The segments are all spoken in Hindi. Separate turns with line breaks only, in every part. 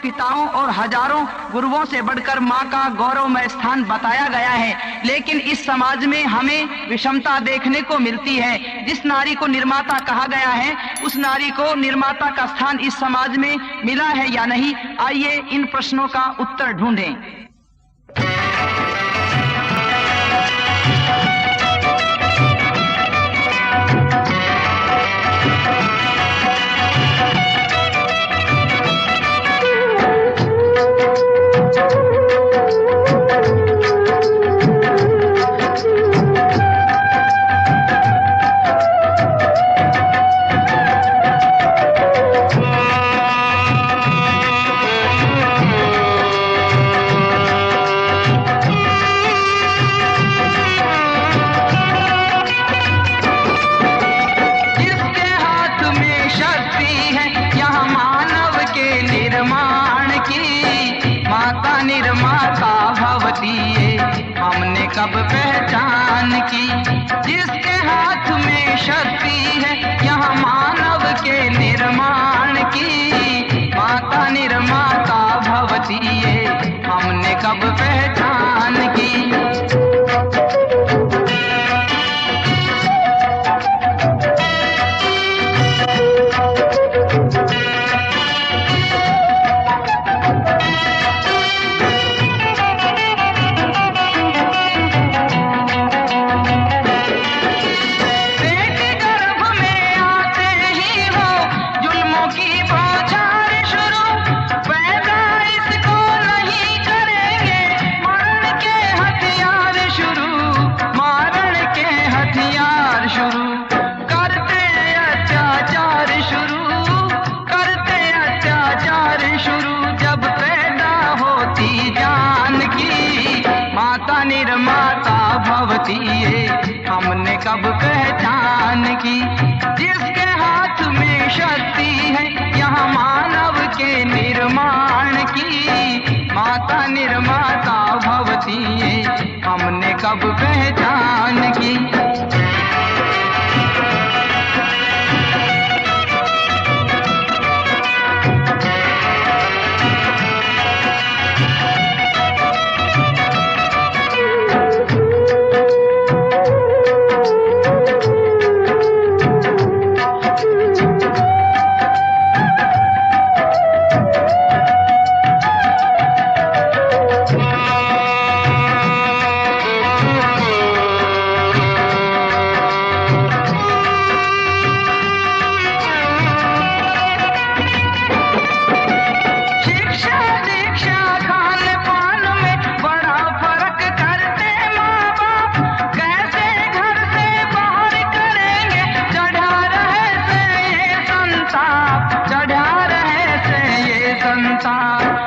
पिताओं और हजारों गुरुओं से बढ़कर माँ का गौरवमय स्थान बताया गया है, लेकिन इस समाज में हमें विषमता देखने को मिलती है। जिस नारी को निर्माता कहा गया है, उस नारी को निर्माता का स्थान इस समाज में मिला है या नहीं? आइए इन प्रश्नों का उत्तर ढूंढें। हमने कब पहचान की, जिसके हाथ में शक्ति है यहाँ मानव के निर्माण की, माता निर्माता भवती है, हमने कब पहचान की। निर्माता भवती है, हमने कब पहचान की, जिसके हाथ में शक्ति है यहाँ मानव के निर्माण की, माता निर्माता भवती है, हमने कब पहचान की।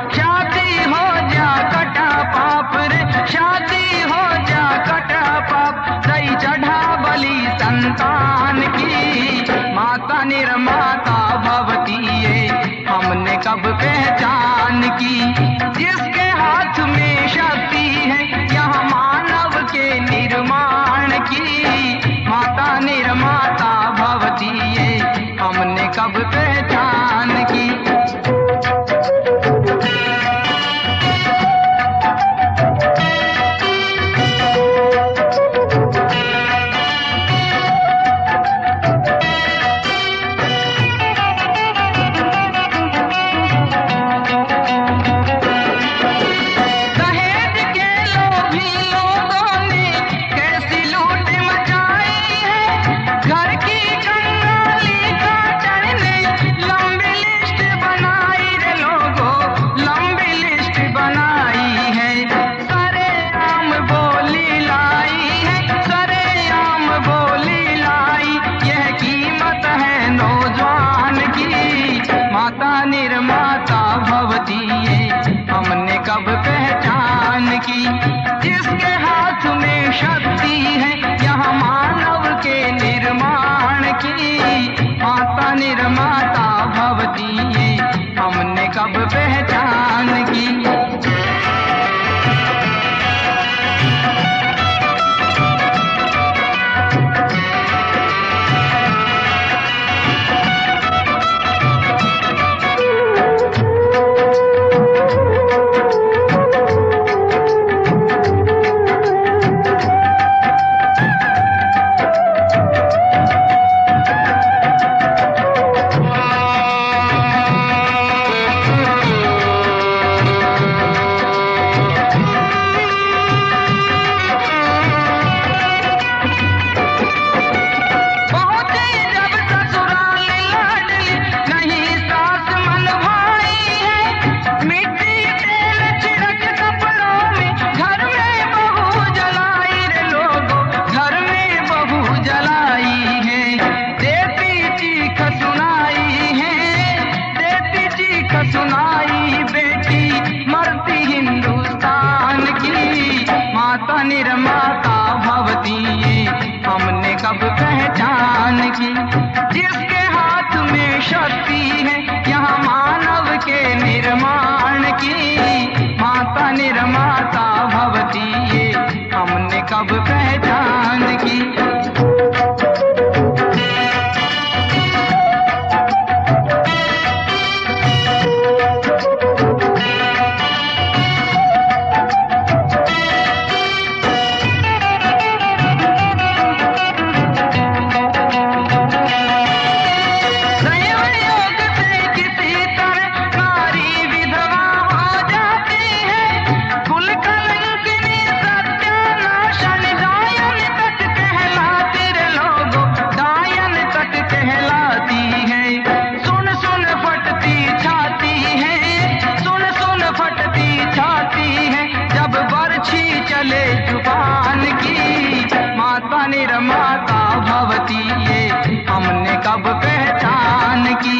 शादी हो जा कटा पाप रे, शादी हो जा कटा पाप, दई चढ़ा बलि संतान की, माता निर्माता भवती है, हमने कब पहचान की, जिसके हाथ में शक्ति है यहाँ मानव के निर्माण की, माता निर्माता भवती है, हमने कब पहचान की। पहचान की। जिसके हाथ में शक्ति है यहाँ मानव के निर्माण की, माता निर्माता भवती ये हमने कब पहचान की। चले जुबान की, माता निर्माता भवती ये हमने कब पहचान की।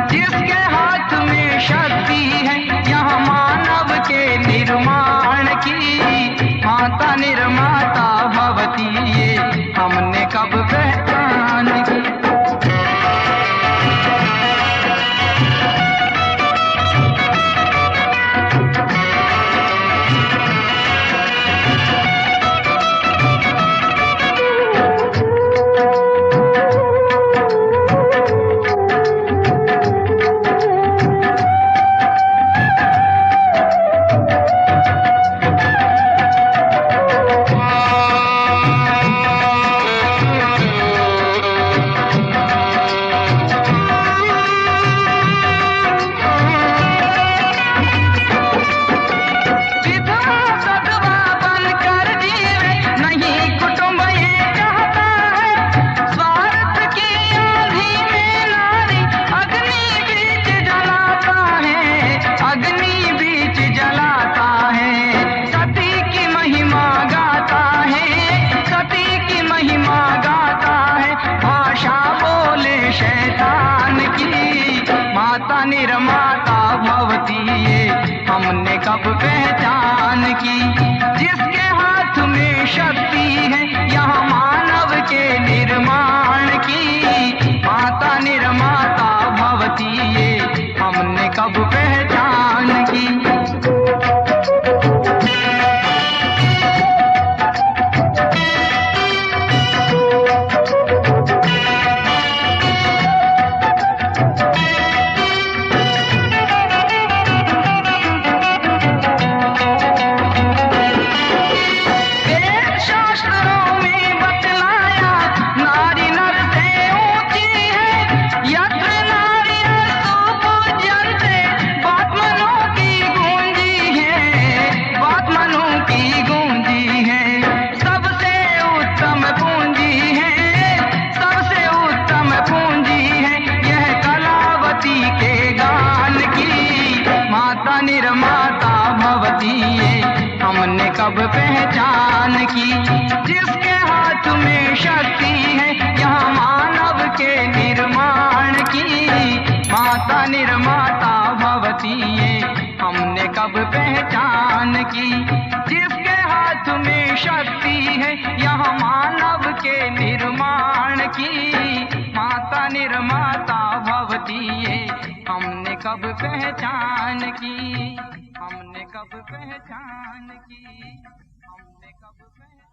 जिसके हाथ में शक्ति है यहाँ मानव के निर्माण की, माता निर्माता भवती ये हमने कब पहचान की। माता निर्माता भवती ये हमने कब पहचान की। जिसके हाथ में शक्ति है यहाँ मानव के निर्माण की, माता निर्माता भवती ये हमने कब पहचान की। निर्माता भवती ये हमने कब पहचान की। जिसके हाथ में शक्ति है यहाँ मानव के निर्माण की, माता निर्माता भवती ये हमने कब पहचान की। जिसके हाथ में शक्ति है यहाँ मानव के निर्माण की, माता निर्माता भवती ये हमने कब पहचान की, हमने कब पहचान की, हमने कब पहचान